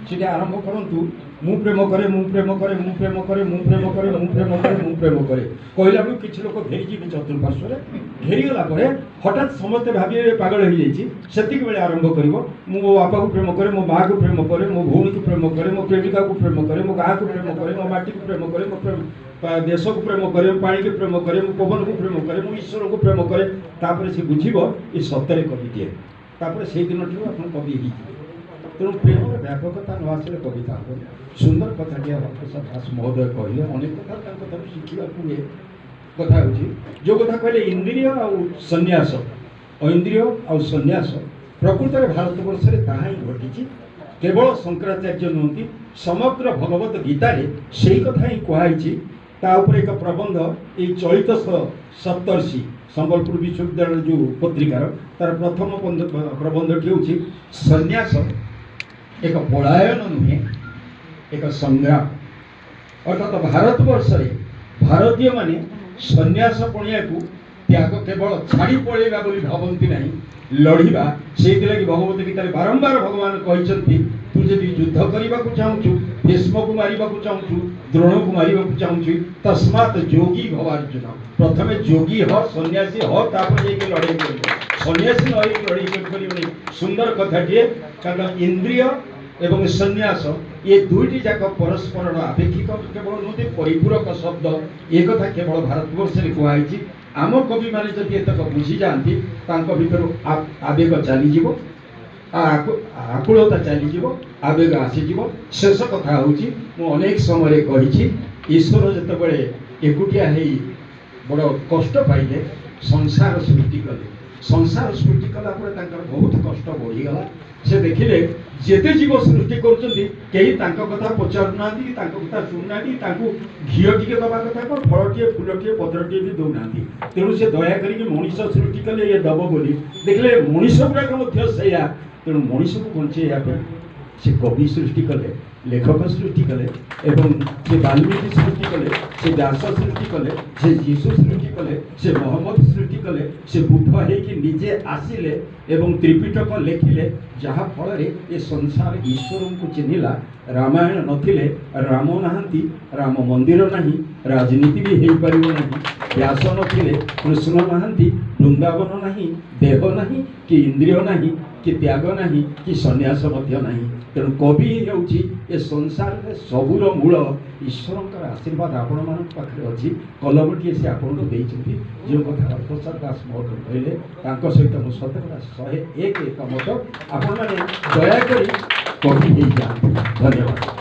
সেটা আরম্ভ করন্তু মু প্রেম করে মু প্রেম করে মু প্রেম করে মু প্রেম করে মু প্রেম করে মু প্রেম করে কহিলা বেলু কিছু লোক ঘেরিଯିବେ চতুর্পার্শ্বরে ঘেরিগলা পরে হঠাৎ সমস্তে ভাবিবে পাগল হয়ে যাইছি সেତିকি বেলে আরম্ভ করিব মু ମୋ ବାପାକୁ ପ୍ରେମ କରେ ମୋ ମାଆକୁ ପ୍ରେମ କରେ ମୋ ଭଉଣୀକୁ ପ୍ରେମ କରେ ମୋ ପ୍ରେମିକାକୁ ପ୍ରେମ କରେ ମୋ ଗାଁକୁ ପ୍ରେମ କରେ ମୋ ମାଟିକୁ ପ୍ରେମ କରେ ମୋ ଦେଶକୁ ପ୍ରେମ କରେ ମୋ ପାଣିକୁ ପ୍ରେମ କରେ ମୋ ପବନକୁ ପ୍ରେମ କରେ ମୁଁ ଈଶ୍ୱରକୁ ପ୍ରେମ କରେ ତାପରେ ସେ ବୁଝିବ ଏ ସତରେ କବିଟିଏ ତାପରେ ସେଇ ଦିନଠାରୁ ଆପଣ କବି ହେଇଯିବେ। ତେଣୁ ପ୍ରେମର ବ୍ୟାପକତା ନ ଆସିଲେ କବିତା ହେବ। ସୁନ୍ଦର କଥାଟିଏ ହରପ୍ରସାଦ ଦାସ ମହୋଦୟ କହିଲେ ଅନେକ କଥା ତାଙ୍କଠାରୁ ଶିଖିବାକୁ ହୁଏ। କଥା ହେଉଛି ଯେଉଁ କଥା କହିଲେ ଇନ୍ଦ୍ରିୟ ଆଉ ସନ୍ନ୍ୟାସ ଐନ୍ଦ୍ରିୟ ଆଉ ସନ୍ନ୍ୟାସ ପ୍ରକୃତରେ ଭାରତବର୍ଷରେ ତାହା ହିଁ ଘଟିଛି। କେବଳ ଶଙ୍କରାଚାର୍ଯ୍ୟ ନୁହନ୍ତି ସମଗ୍ର ଭଗବତ ଗୀତାରେ ସେଇ କଥା ହିଁ କୁହାଯାଇଛି। ତା ଉପରେ ଏକ ପ୍ରବନ୍ଧ ଏଇ ଚଳିତ ସପ୍ତର୍ଷି ସମ୍ବଲପୁର ବିଶ୍ୱବିଦ୍ୟାଳୟ ଯେଉଁ ପତ୍ରିକାର ତାର ପ୍ରଥମ ପ୍ରବନ୍ଧଟି ହେଉଛି ସନ୍ନ୍ୟାସ ଏକ ପଳାୟନ ନୁହେଁ ଏକ ସଂଗ୍ରାମ। ଅର୍ଥାତ୍ ଭାରତବର୍ଷରେ ଭାରତୀୟମାନେ ସନ୍ନ୍ୟାସ ପଣିଆକୁ ତ୍ୟାଗ କେବଳ ଛାଡ଼ି ପଳେଇବା ବୋଲି ଭାବନ୍ତି ନାହିଁ ଲଢ଼ିବା। ସେଇଥିଲାଗି ଭଗବତ ଗୀତାରେ ବାରମ୍ବାର ଭଗବାନ କହିଛନ୍ତି ତୁ ଯଦି ଯୁଦ୍ଧ କରିବାକୁ ଚାହୁଁଛୁ ଭୀଷ୍ମକୁ ମାରିବାକୁ ଚାହୁଁଛୁ ଦ୍ରୋଣକୁ ମାରିବାକୁ ଚାହୁଁଛୁ ତସ୍ମାତ୍ ଯୋଗୀ ଭବ ଅର୍ଜୁନ। ପ୍ରଥମେ ଯୋଗୀ ହ ସନ୍ନ୍ୟାସୀ ହ ତାପରେ ଯାଇକି ଲଢ଼େଇ କରିବ। ସନ୍ନ୍ୟାସୀ ନ ହେଇକି ଲଢ଼େଇ କରିପାରିବନି। ସୁନ୍ଦର କଥାଟିଏ କାରଣ ଇନ୍ଦ୍ରିୟ ଏବଂ ସନ୍ନ୍ୟାସ ଏ ଦୁଇଟି ଯାକ ପରସ୍ପରର ଆପେକ୍ଷିକ କେବଳ ନୁହେଁ ପରିପୂରକ ଶବ୍ଦ। ଏ କଥା କେବଳ ଭାରତବର୍ଷରେ କୁହାଯାଇଛି। ଆମ କବିମାନେ ଯଦି ଏତକ ବୁଝିଯାଆନ୍ତି ତାଙ୍କ ଭିତରୁ ଆବେଗ ଚାଲିଯିବ ଆକୁଳତା ଚାଲିଯିବ ଆବେଗ ଆସିଯିବ। ଶେଷ କଥା ହେଉଛି ମୁଁ ଅନେକ ସମୟରେ କହିଛି ଈଶ୍ୱର ଯେତେବେଳେ ଏକୁଟିଆ ହେଇ ବଡ଼ କଷ୍ଟ ପାଇଲେ ସଂସାର ସୃଷ୍ଟି କଲେ। ସଂସାର ସୃଷ୍ଟି କଲା ପରେ ତାଙ୍କର ବହୁତ କଷ୍ଟ ବଢ଼ିଗଲା। ସେ ଦେଖିଲେ ଯେତେ ଜୀବ ସୃଷ୍ଟି କରୁଛନ୍ତି କେହି ତାଙ୍କ କଥା ପଚାରୁନାହାନ୍ତି କି ତାଙ୍କ କଥା ଶୁଣୁନାହାନ୍ତି ତାଙ୍କୁ ଘିଅ ଟିକେ ଦେବା କଥା କ'ଣ ଫଳଟିଏ ଫୁଲଟିଏ ପତ୍ରଟିଏ ବି ଦେଉନାହାନ୍ତି। ତେଣୁ ସେ ଦୟା କରିକି ମଣିଷ ସୃଷ୍ଟି କଲେ ଇଏ ଦେବ ବୋଲି ଦେଖିଲେ ମଣିଷ ଗୁଡ଼ାକ ମଧ୍ୟ ସେଇଆ। ତେଣୁ ମଣିଷକୁ ବଞ୍ଚେଇବା ପାଇଁ ସେ କବି ସୃଷ୍ଟି କଲେ ଲେଖକ ସୃଷ୍ଟି କଲେ ଏବଂ ସେ ବାଲ୍ମୀକି ସୃଷ୍ଟି କଲେ ସେ ବ୍ୟାସ ସୃଷ୍ଟି କଲେ ସେ ଯୀଶୁ ସୃଷ୍ଟି କଲେ ସେ ମହମ୍ମଦ ସୃଷ୍ଟି କଲେ ସେ ବୁଦ୍ଧ ହେଇକି ନିଜେ ଆସିଲେ ଏବଂ ତ୍ରିପିଟକ ଲେଖିଲେ ଯାହା ଫଳରେ ଏ ସଂସାର ଈଶ୍ୱରଙ୍କୁ ଚିହ୍ନିଲା। ରାମାୟଣ ନଥିଲେ ରାମ ନାହାନ୍ତି ରାମ ମନ୍ଦିର ନାହିଁ ରାଜନୀତି ବି ହେଇପାରିବ ନାହିଁ। ବ୍ୟାସ ନଥିଲେ କୃଷ୍ଣ ନାହାନ୍ତି ବୃନ୍ଦାବନ ନାହିଁ ଦେହ ନାହିଁ କି ଇନ୍ଦ୍ରିୟ ନାହିଁ କି ତ୍ୟାଗ ନାହିଁ କି ସନ୍ନ୍ୟାସ ମଧ୍ୟ ନାହିଁ। ତେଣୁ କବି ହେଉଛି ଏ ସଂସାରରେ ସବୁର ମୂଳ। ଈଶ୍ୱରଙ୍କର ଆଶୀର୍ବାଦ ଆପଣମାନଙ୍କ ପାଖରେ ଅଛି। କଲମଟିଏ ସେ ଆପଣଙ୍କୁ ଦେଇଛନ୍ତି। ଯେଉଁ କଥା ହରପ୍ରସାଦ ଦାସ ମହୋଦୟ କହିଲେ ତାଙ୍କ ସହିତ ମୁଁ ଶତକଡ଼ା 101 ଏକମତ। ଆପଣମାନେ ଦୟାକରି କବି ହେଇଯାଆନ୍ତୁ। ଧନ୍ୟବାଦ।